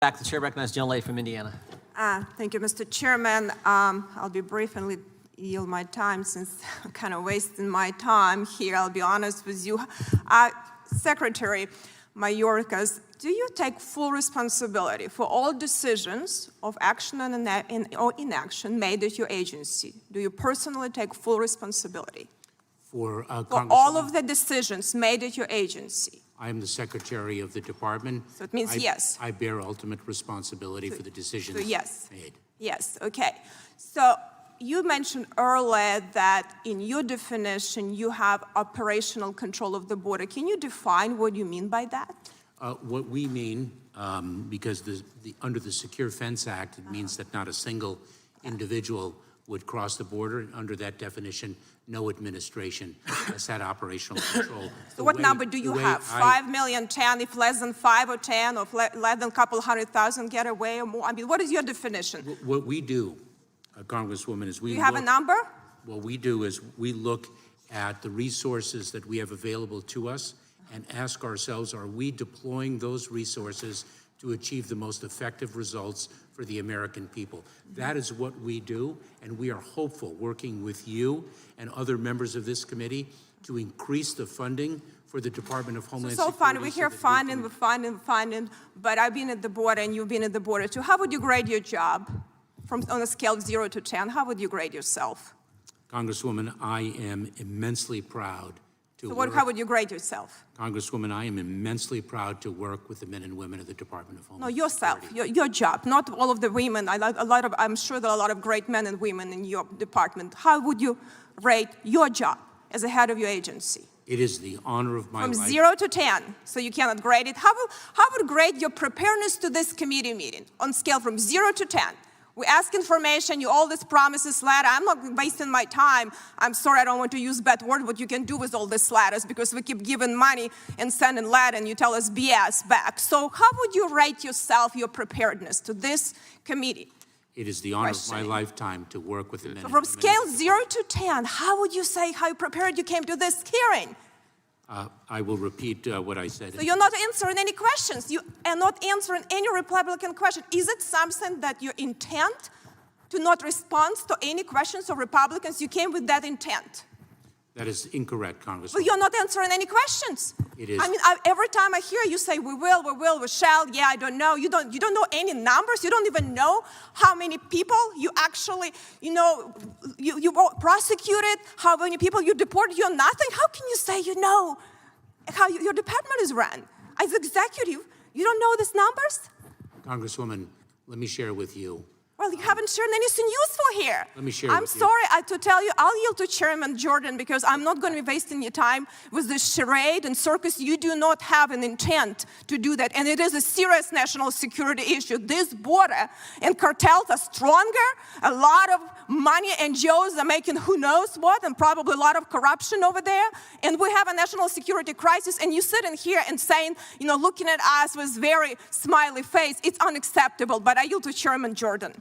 Back, the chair recognizes the gentlelady from Indiana. Thank you, Mr. Chairman. I'll be brief and yield my time since I'm kind of wasting my time here. I'll be honest with you. Secretary Mayorkas, do you take full responsibility for all decisions of action or inaction made at your agency? Do you personally take full responsibility for all of the decisions made at your agency? I am the Secretary of the Department. So it means yes. I bear ultimate responsibility for the decisions made. Yes, okay. So you mentioned earlier that in your definition, you have operational control of the border. Can you define what you mean by that? What we mean, because under the Secure Fence Act, it means that not a single individual would cross the border. Under that definition, no administration has had operational control. So what number do you have? 5 million, 10, if less than 5 or 10, or less than a couple 100,000 get away or more? I mean, what is your definition? What we do, Congresswoman, is we Do you have a number? What we do is we look at the resources that we have available to us and ask ourselves, are we deploying those resources to achieve the most effective results for the American people? That is what we do, and we are hopeful, working with you and other members of this committee, to increase the funding for the Department of Homeland Security. So fine, we hear funding, but I've been at the border and you've been at the border too. How would you grade your job on a scale of 0 to 10? How would you grade yourself? Congresswoman, I am immensely proud to how would you grade yourself? Congresswoman, I am immensely proud to work with the men and women of the Department of Homeland Security. No, yourself, your job, not all of the women. I'm sure there are a lot of great men and women in your department. How would you rate your job as a head of your agency? It is the honor of my life. From 0 to 10, so you cannot grade it. How would grade your preparedness to this committee meeting on scale from 0 to 10? We ask information, all these promises, letter. I'm not wasting my time. I'm sorry, I don't want to use bad word, what you can do with all these letters, because we keep giving money and sending letter and you tell us BS back. So how would you rate yourself, your preparedness to this committee? It is the honor of my lifetime to work with the men and women. From scale 0 to 10, how would you say how prepared you came to this hearing? I will repeat what I said. So you're not answering any questions. You are not answering any Republican question. Is it something that your intent to not respond to any questions of Republicans, you came with that intent? That is incorrect, Congresswoman. Well, you're not answering any questions. It is. I mean, every time I hear you say, we will, we shall, yeah, I don't know. You don't know any numbers. You don't even know how many people you actually, you prosecuted, how many people you deported. You're nothing. How can you say you know how your department is run? As executive, you don't know these numbers? Congresswoman, let me share with you. Well, you haven't shared anything useful here. Let me share I'm sorry to tell you, I'll yield to Chairman Jordan because I'm not going to be wasting your time with this charade and circus. You do not have an intent to do that, and it is a serious national security issue. This border and cartels are stronger. A lot of money NGOs are making who knows what, and probably a lot of corruption over there. And we have a national security crisis, and you sitting here and saying, looking at us with very smiley face, it's unacceptable. But I yield to Chairman Jordan.